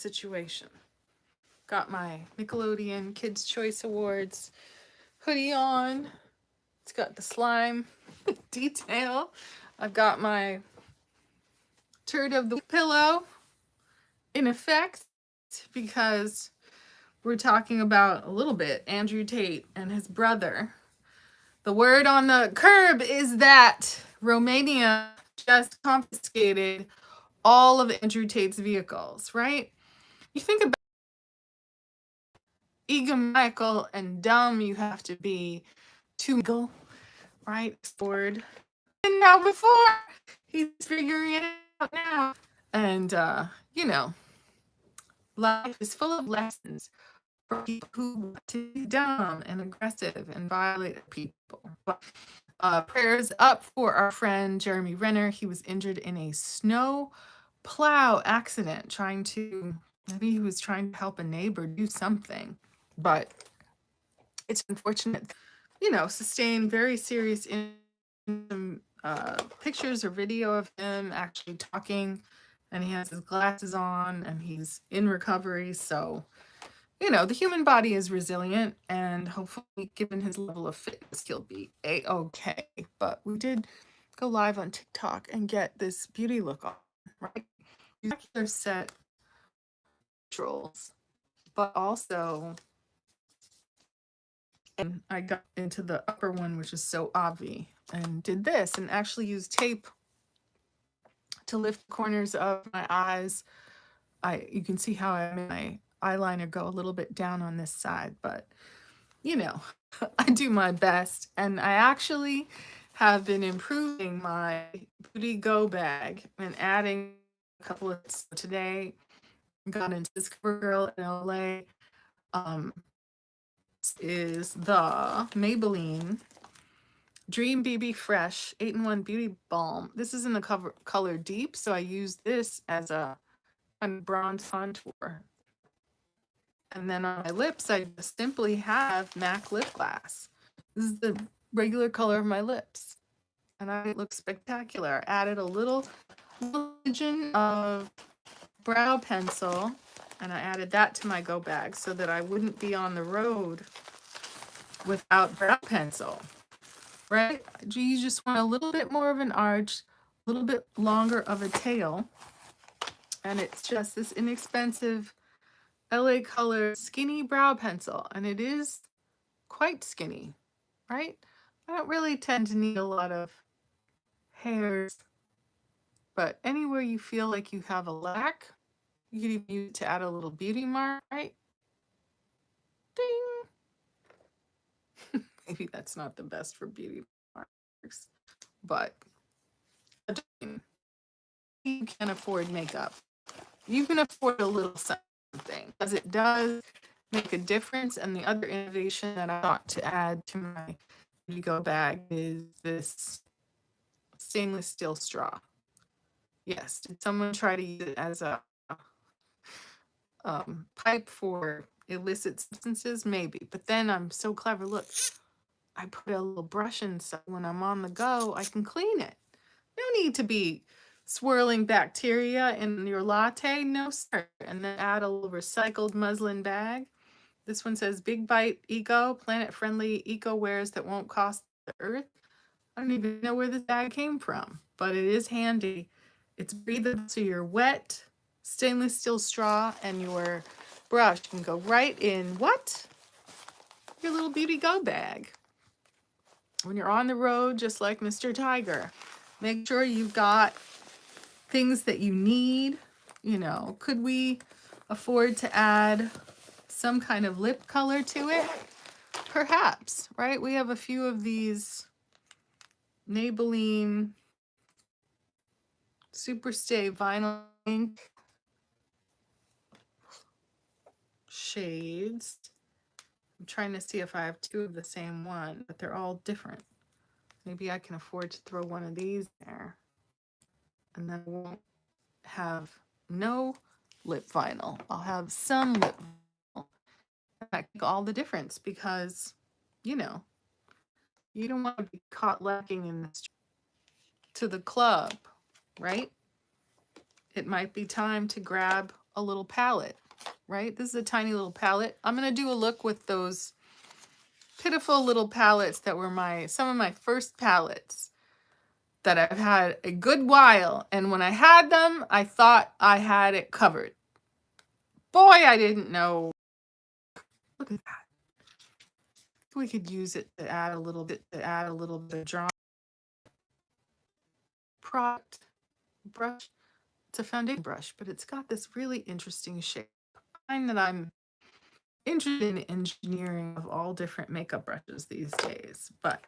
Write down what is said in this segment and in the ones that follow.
situation. Got my Nickelodeon Kids Choice Awards hoodie on. It's got the slime detail. I've got my turd of the pillow in effect because we're talking about a little bit Andrew Tate and his brother. The word on the curb is that Romania just confiscated all of Andrew Tate's vehicles, right? You think about egomaniacal and dumb you have to be to legal, right? Word. And now before he's figuring it out now. And you know, life is full of lessons for people who want to be dumb and aggressive and violate people. Prayers up for our friend Jeremy Renner. He was injured in a snow plow accident maybe he was trying to help a neighbor do something. But it's unfortunate, sustained very serious pictures or video of him actually talking, and he has his glasses on and he's in recovery. So, the human body is resilient, and hopefully, given his level of fitness, he'll be a-okay. But we did go live on TikTok and get this beauty look on, right? Regular set trolls, but also, and I got into the upper one, which is so obvi, and did this and actually used tape to lift the corners of my eyes. You can see how I made my eyeliner go a little bit down on this side, but I do my best. And I actually have been improving my Beauty Go bag and adding a couple of today. Got into this CoverGirl in LA. Is the Maybelline Dream BB Fresh 8-in-1 Beauty Balm. This is in the color Deep, so I use this as a kind of bronze contour. And then on my lips, I just simply have MAC lip gloss. This is the regular color of my lips. And I look spectacular. I added a little smidgen of brow pencil, and I added that to my go bag so that I wouldn't be on the road without brow pencil, right? You just want a little bit more of an arch, a little bit longer of a tail. And it's just this inexpensive LA Color skinny brow pencil, and it is quite skinny, right? I don't really tend to need a lot of hairs, but anywhere you feel like you have a lack, you could even use it to add a little beauty mark, right? Ding! Maybe that's not the best for beauty marks, but you can afford makeup. You can afford a little something, because it does make a difference. And the other innovation that I thought to add to my Beauty Go bag is this stainless steel straw. Yes, did someone try to use it as a pipe for illicit substances? Maybe. But then I'm so clever. Look, I put a little brush in so when I'm on the go, I can clean it. No need to be swirling bacteria in your latte. No, sir. And then add a little recycled muslin bag. This one says Big Bite Eco, planet-friendly eco wares that won't cost the earth. I don't even know where this bag came from, but it is handy. It's breathable, so your wet stainless steel straw and your brush can go right in what? Your little Beauty Go bag. When you're on the road, just like Mr. Tiger, make sure you've got things that you need. Could we afford to add some kind of lip color to it? Perhaps, right? We have a few of these Maybelline Superstay Vinyl Ink shades. I'm trying to see if I have two of the same one, but they're all different. Maybe I can afford to throw one of these there, and then I won't have no lip vinyl. I'll have some lip vinyl. That make all the difference, because you don't want to be caught lacking in this to the club, right? It might be time to grab a little palette, right? This is a tiny little palette. I'm going to do a look with those pitiful little palettes that were some of my first palettes that I've had a good while. And when I had them, I thought I had it covered. Boy, I didn't know. Look at that. We could use it to add a little bit of drawing product brush. It's a foundation brush, but it's got this really interesting shape. I find that I'm interested in engineering of all different makeup brushes these days. But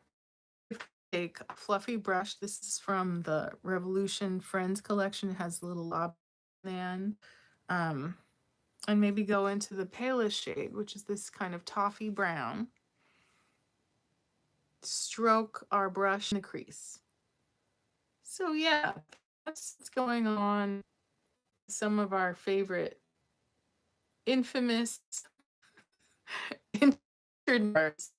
if you take a fluffy brush, this is from the Revolution Friends collection. It has a little lob man. And maybe go into the palest shade, which is this kind of toffee brown. Stroke our brush in the crease. So yeah, that's what's going on. Some of our favorite infamous interns,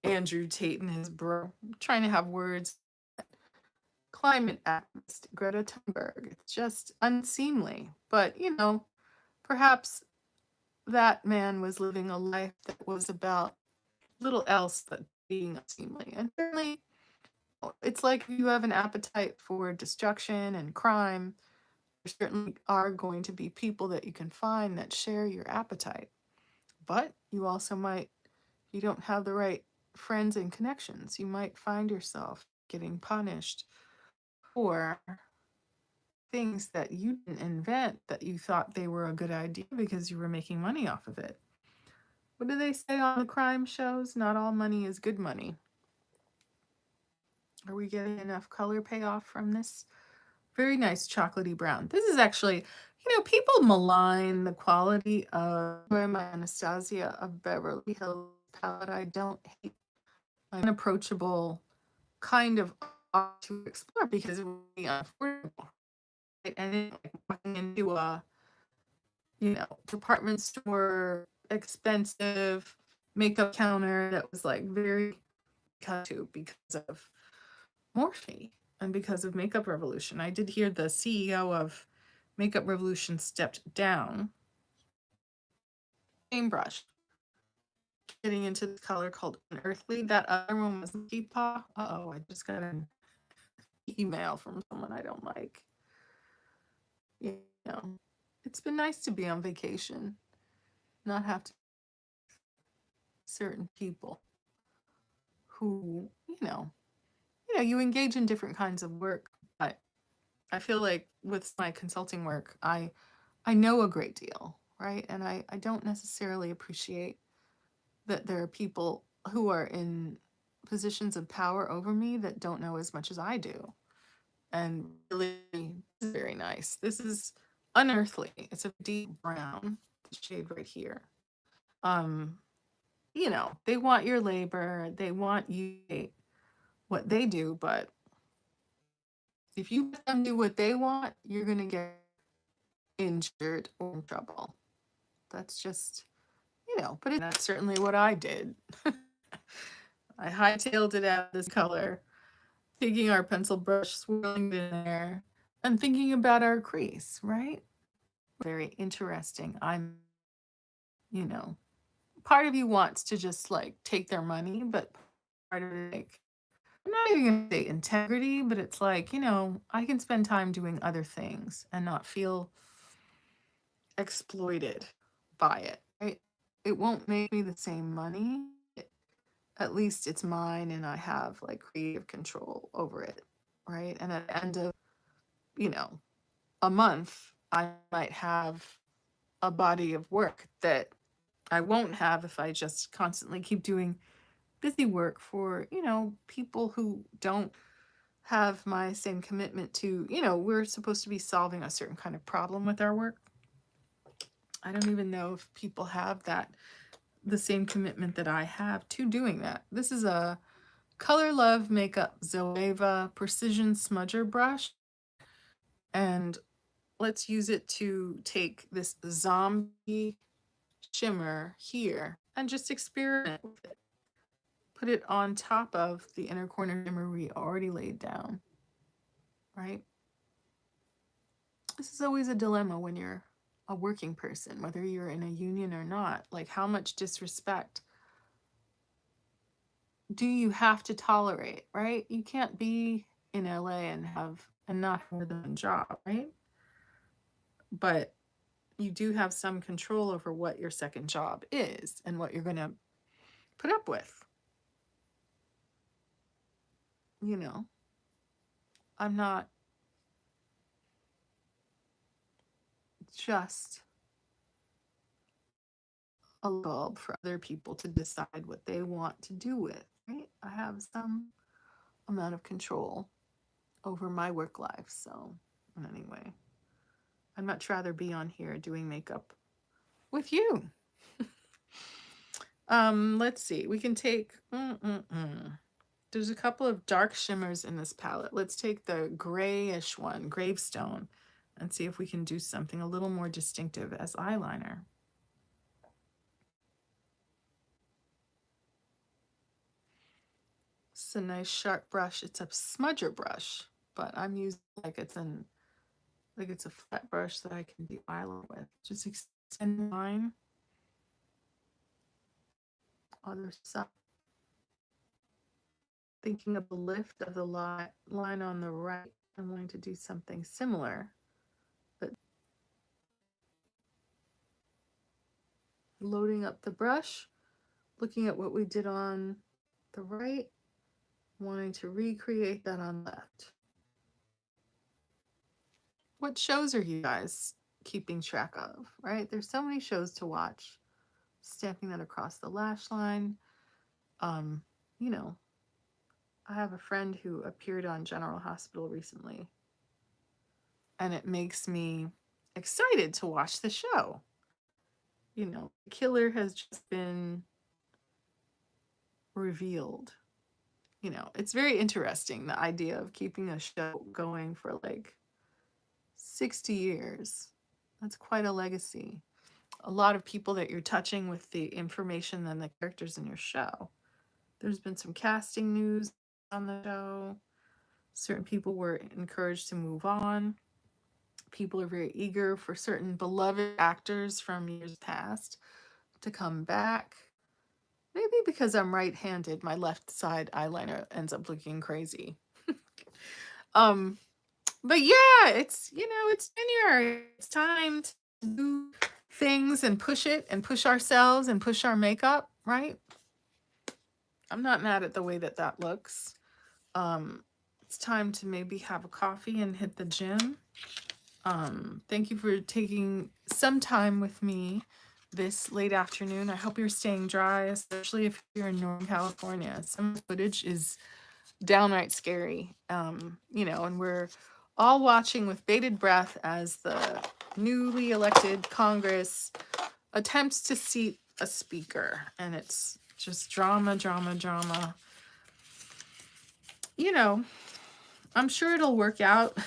Andrew Tate and his bro, trying to have words. Climate activist Greta Thunberg. It's just unseemly. But, perhaps that man was living a life that was about little else but being unseemly. And certainly, it's like if you have an appetite for destruction and crime, there certainly are going to be people that you can find that share your appetite. But you also might, if you don't have the right friends and connections, you might find yourself getting punished for things that you didn't invent that you thought they were a good idea because you were making money off of it. What do they say on the crime shows? Not all money is good money. Are we getting enough color payoff from this? Very nice chocolatey brown. This is actually, people malign the quality of my Anastasia of Beverly Hills palette. I don't hate my unapproachable kind of art to explore because it would be unaffordable. Right? And then walking into a, department store, expensive makeup counter that was like very cut to because of Morphe and because of Makeup Revolution. I did hear the CEO of Makeup Revolution stepped down. Same brush. Getting into the color called Unearthly. That other one was Monkey Paw. Uh-oh, I just got an email from someone I don't like. It's been nice to be on vacation, not have to certain people who, you engage in different kinds of work. But I feel like with my consulting work, I know a great deal, right? And I don't necessarily appreciate that there are people who are in positions of power over me that don't know as much as I do. And really, very nice. This is Unearthly. It's a deep brown shade right here. They want your labor. They want you to hate what they do, but if you let them do what they want, you're going to get injured or in trouble. That's just, but that's certainly what I did. I hightailed it out of this color, taking our pencil brush, swirling it in there, and thinking about our crease, right? Very interesting. Part of you wants to just like take their money, but part of it, like, I'm not even going to say integrity, but it's like, I can spend time doing other things and not feel exploited by it, right? It won't make me the same money. At least it's mine and I have like creative control over it, right? And at the end of, a month, I might have a body of work that I won't have if I just constantly keep doing busy work for, people who don't have my same commitment to, we're supposed to be solving a certain kind of problem with our work. I don't even know if people have the same commitment that I have to doing that. This is a Color Love Makeup Zoeva Precision Smudger brush. And let's use it to take this zombie shimmer here and just experiment with it. Put it on top of the inner corner shimmer we already laid down, right? This is always a dilemma when you're a working person, whether you're in a union or not. Like, how much disrespect do you have to tolerate, right? You can't be in LA and not have a job, right? But you do have some control over what your second job is and what you're going to put up with. You know, I'm not just a bulb for other people to decide what they want to do with, right? I have some amount of control over my work life. So, anyway, I'd much rather be on here doing makeup with you. Let's see. We can take There's a couple of dark shimmers in this palette. Let's take the grayish one, Gravestone, and see if we can do something a little more distinctive as eyeliner. It's a nice sharp brush. It's a smudger brush, but I'm using like it's a flat brush that I can do eyeliner with. Just extend line. Other side. Thinking of the lift of the line on the right, I'm going to do something similar, but loading up the brush, looking at what we did on the right, wanting to recreate that on left. What shows are you guys keeping track of, right? There's so many shows to watch. Stamping that across the lash line. You know, I have a friend who appeared on General Hospital recently, and it makes me excited to watch the show. You know, the killer has just been revealed. You know, it's very interesting, the idea of keeping a show going for like 60 years. That's quite a legacy. A lot of people that you're touching with the information and the characters in your show. There's been some casting news on the show. Certain people were encouraged to move on. People are very eager for certain beloved actors from years past to come back. Maybe because I'm right-handed, my left side eyeliner ends up looking crazy. But yeah, it's, it's January. It's time to do things and push it and push ourselves and push our makeup, right? I'm not mad at the way that looks. It's time to maybe have a coffee and hit the gym. Thank you for taking some time with me this late afternoon. I hope you're staying dry, especially if you're in Northern California. Some footage is downright scary. And we're all watching with bated breath as the newly elected Congress attempts to seat a speaker. And it's just drama, drama, drama. I'm sure it'll work out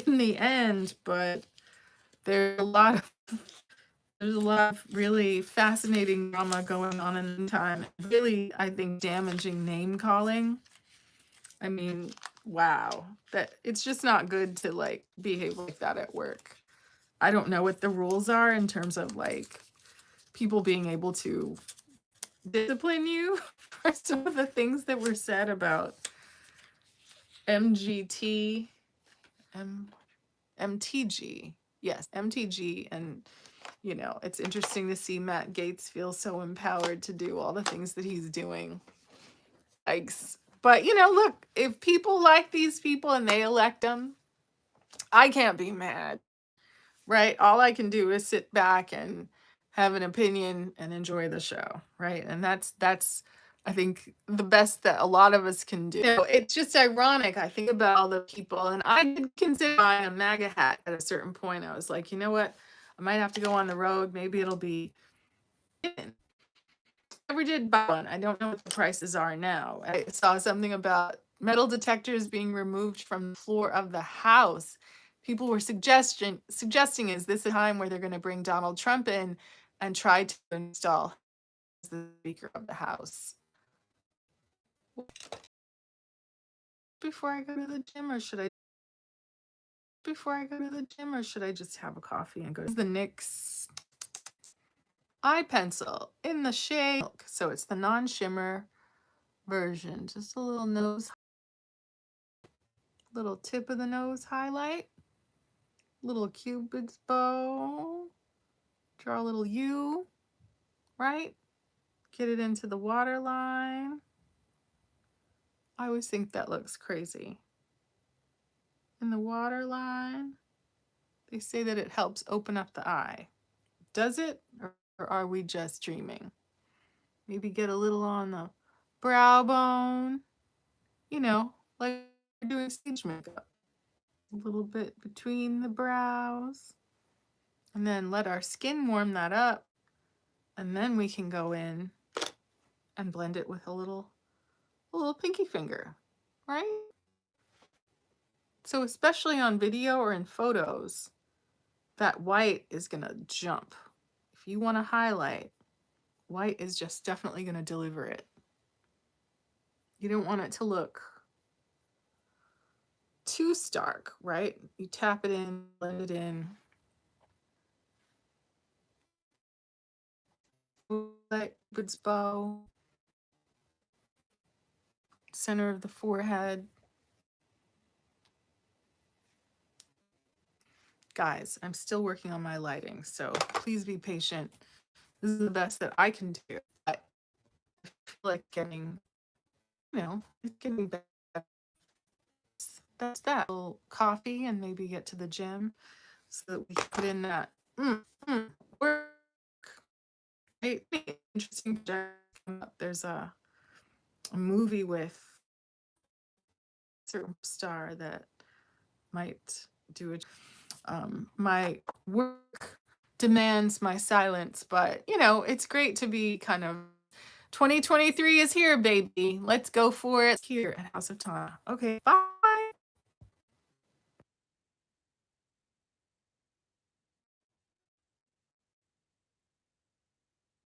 in the end, but there's a lot of really fascinating drama going on in the time. Really, I think, damaging name calling. I mean, wow. That it's just not good to like behave like that at work. I don't know what the rules are in terms of like people being able to discipline you for some of the things that were said about MGT, MTG. Yes, MTG. And, it's interesting to see Matt Gaetz feel so empowered to do all the things that he's doing. Yikes. But, look, if people like these people and they elect them, I can't be mad, right? All I can do is sit back and have an opinion and enjoy the show, right? And that's I think the best that a lot of us can do. It's just ironic. I think about all the people, and I did consider buying a MAGA hat at a certain point. I was like, you know what? I might have to go on the road. Maybe it'll be in. Never did buy one. I don't know what the prices are now. I saw something about metal detectors being removed from the floor of the House. People were suggesting is this a time where they're going to bring Donald Trump in and try to install the Speaker of the House? Before I go to the gym, or should I before I go to the gym, or should I just have a coffee and go? This is the NYX eye pencil in the shade Milk. So it's the non-shimmer version. Just a little nose, little tip of the nose highlight, little cupid's bow, draw a little U, right? Get it into the waterline. I always think that looks crazy. In the waterline, they say that it helps open up the eye. Does it, or are we just dreaming? Maybe get a little on the brow bone, you know, like we're doing stage makeup. A little bit between the brows. And then let our skin warm that up. And then we can go in and blend it with a little pinky finger, right? So especially on video or in photos, that white is gonna jump. If you wanna highlight, white is just definitely gonna deliver it. You don't want it to look too stark, right? You tap it in, blend it in. Like Cupid's bow, center of the forehead. Guys, I'm still working on my lighting, so please be patient. This is the best that I can do. I feel like getting, it's getting better. That's that. A little coffee and maybe get to the gym so that we can put in that work. Interesting project coming up. There's a movie with a certain star that might do it. My work demands my silence, but it's great to be kind of 2023 is here, baby. Let's go for it here at House of Tana. Okay, bye.